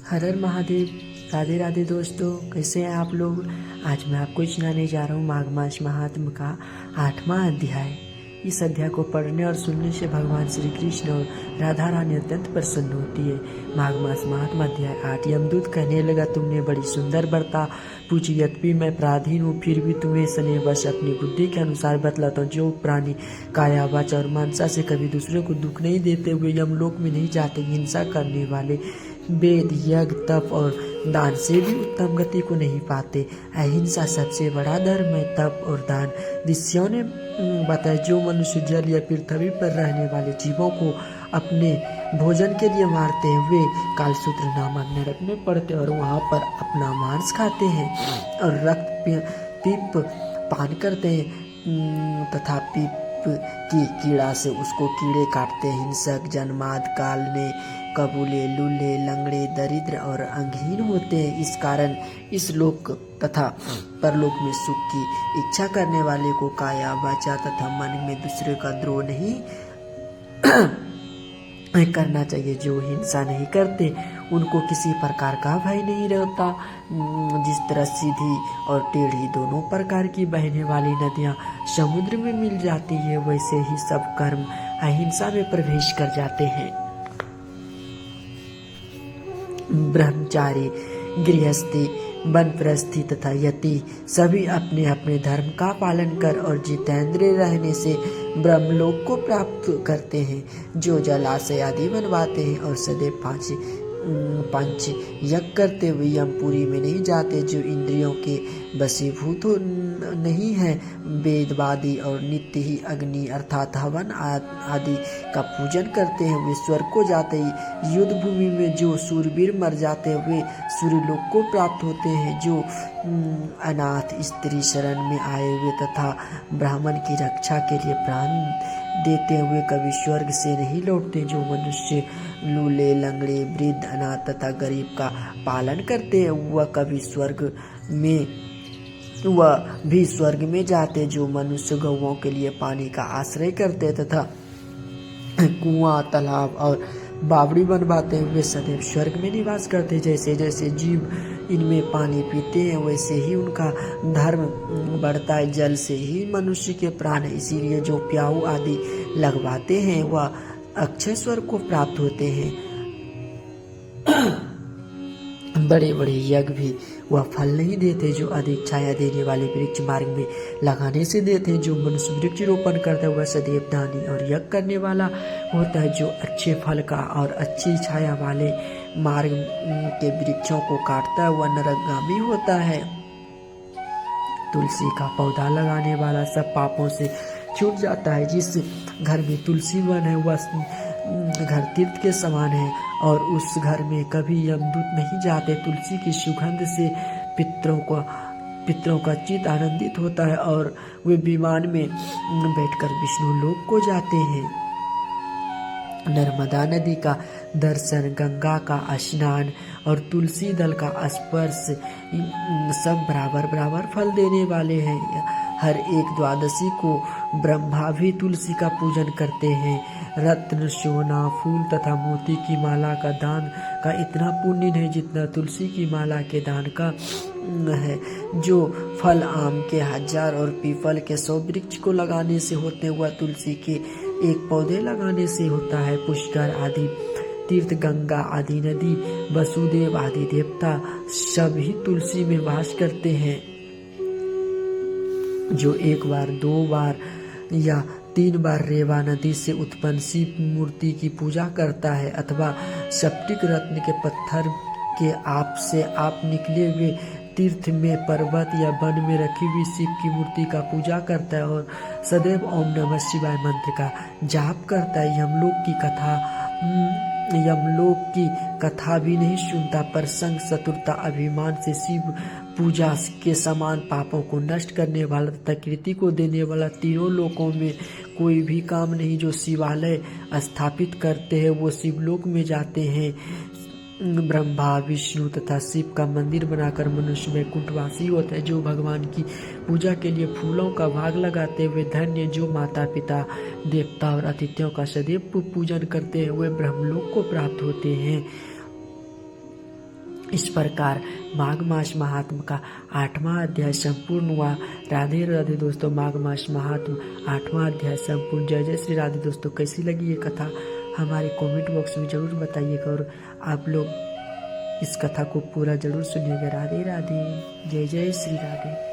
हर हर महादेव। राधे राधे दोस्तों, कैसे हैं आप लोग। आज मैं आपको सुनाने जा रहा हूँ माघ मास महात्म का 8वां अध्याय। इस अध्याय को पढ़ने और सुनने से भगवान श्री कृष्ण और राधा रानी अत्यंत प्रसन्न होती है। माघ मास महात्मा अध्याय 8। यमदूत कहने लगा, तुमने बड़ी सुंदर वार्ता पूछी, यद्यपि मैं पराधीन हूँ फिर भी तुम्हें स्नेह बस अपनी बुद्धि के अनुसार बतलाता हूँ। जो प्राणी काया वाचा और मानसा से कभी दूसरे को दुख नहीं देते हुए यमलोक में नहीं जाते, हिंसा करने वाले वेद यज्ञ तप और दान से भी उत्तम गति को नहीं पाते। अहिंसा सबसे बड़ा धर्म है। तप और दान ऋषियों ने बताया, जो मनुष्य जल या पृथ्वी पर रहने वाले जीवों को अपने भोजन के लिए मारते हैं, वे कालसूत्र नामक नरक में पड़ते और वहां पर अपना मांस खाते हैं और रक्त पीप पान करते हैं तथा पीप की कीड़ा से उसको कीड़े काटते हैं। हिंसक जन्माद कालने कबूले लूले लंगड़े दरिद्र और अंगहीन होते हैं। इस कारण इस लोक तथा परलोक में सुख की इच्छा करने वाले को काया वाचा तथा मन में दूसरे का द्रोह नहीं करना चाहिए। जो हिंसा नहीं करते उनको किसी प्रकार का भय नहीं रहता। जिस तरह सीधी और टेढ़ी दोनों प्रकार की बहने वाली नदियां समुद्र में मिल जाती है, वैसे ही सब कर्म अहिंसा में प्रवेश कर जाते हैं। ब्रह्मचारी गृहस्थी वनप्रस्थी तथा यति सभी अपने अपने धर्म का पालन कर और जितेंद्रिय रहने से ब्रह्मलोक को प्राप्त करते हैं। जो जलाशय आदि बनवाते हैं और सदैव पंच यज्ञ करते हुए यमपुरी में नहीं जाते, जो इंद्रियों के वशीभूत नहीं है, वेदवादी और नित्य ही अग्नि अर्थात हवन आदि का पूजन करते हैं, वे स्वर्ग को जाते ही युद्ध भूमि में जो सूरवीर मर जाते हैं वे सूर्यलोक को प्राप्त होते हैं। जो अनाथ स्त्री शरण में आए हुए तथा ब्राह्मण की रक्षा के लिए प्राण देते हुए कभी स्वर्ग से नहीं लौटते। जो मनुष्य लूले लंगड़े वृद्ध अनाथ तथा गरीब का पालन करते हैं वह भी स्वर्ग में जाते। जो मनुष्य गौओं के लिए पानी का आश्रय करते तथा कुआं तालाब और बावड़ी बनवाते हैं, वे सदैव स्वर्ग में निवास करते। जैसे जैसे जीव इनमें पानी पीते हैं वैसे ही उनका धर्म बढ़ता है। जल से ही मनुष्य के प्राण है, इसीलिए जो प्याऊ आदि लगवाते हैं वह अक्षय स्वर्ग को प्राप्त होते हैं। बड़े बड़े यज्ञ भी वह फल नहीं देते जो अधिक छाया देने वाले वृक्ष मार्ग में लगाने से देते हैं। जो मनुष्य वृक्ष रोपण करता है वह सदैव दानी और यज्ञ करने वाला होता है। जो अच्छे फल का और अच्छी छाया वाले मार्ग के वृक्षों को काटता है वह नरकगामी होता है। तुलसी का पौधा लगाने वाला सब पापों से छूट जाता है। जिस घर में तुलसी वन है वह घर तीर्थ के समान है और उस घर में कभी यमदूत नहीं जाते। तुलसी की सुगंध से पितरों का चित्त आनंदित होता है और वे विमान में बैठकर विष्णु लोक को जाते हैं। नर्मदा नदी का दर्शन, गंगा का स्नान और तुलसी दल का स्पर्श सब बराबर बराबर फल देने वाले हैं। हर एक द्वादशी को ब्रह्मा भी तुलसी का पूजन करते हैं। रत्न सोना फूल तथा मोती की माला का दान का इतना पुण्य नहीं जितना तुलसी की माला के दान का है। जो फल आम के 1000 और पीपल के 100 वृक्ष को लगाने से होते हैं वह तुलसी के एक पौधे लगाने से होता है। पुष्कर आदि तीर्थ, गंगा आदि नदी, वसुदेव आदि देवता सभी तुलसी में वास करते हैं। जो एक बार 2 बार या 3 बार रेवा नदी से उत्पन्न शिव मूर्ति की पूजा करता है अथवा स्फटिक रत्न के पत्थर के आप से आप निकले हुए तीर्थ में पर्वत या वन में रखी हुई शिव की मूर्ति का पूजा करता है और सदैव ओम नमः शिवाय मंत्र का जाप करता है। यमलोक की कथा भी नहीं सुनता, पर संग चतुरता अभिमान से शिव पूजा के समान पापों को नष्ट करने वाला तथा कृति को देने वाला तीनों लोकों में कोई भी काम नहीं। जो शिवालय स्थापित करते हैं वो शिवलोक में जाते हैं। ब्रह्मा विष्णु तथा शिव का मंदिर बनाकर मनुष्य में कुंठवासी होता है। जो भगवान की पूजा के लिए फूलों का भाग लगाते हुए धन्य। जो माता पिता देवता और अतिथियों का सदैव पूजन करते हैं वे ब्रह्मलोक को प्राप्त होते हैं। इस प्रकार माघ मास महात्म का 8वां अध्याय संपूर्ण हुआ। राधे राधे दोस्तों, माघ मास महात्म 8वां अध्याय संपूर्ण। जय जय श्री राधे दोस्तों। कैसी लगी ये कथा हमारे कमेंट बॉक्स में जरूर बताइएगा और आप लोग इस कथा को पूरा जरूर सुनिएगा। राधे राधे, जय जय श्री राधे।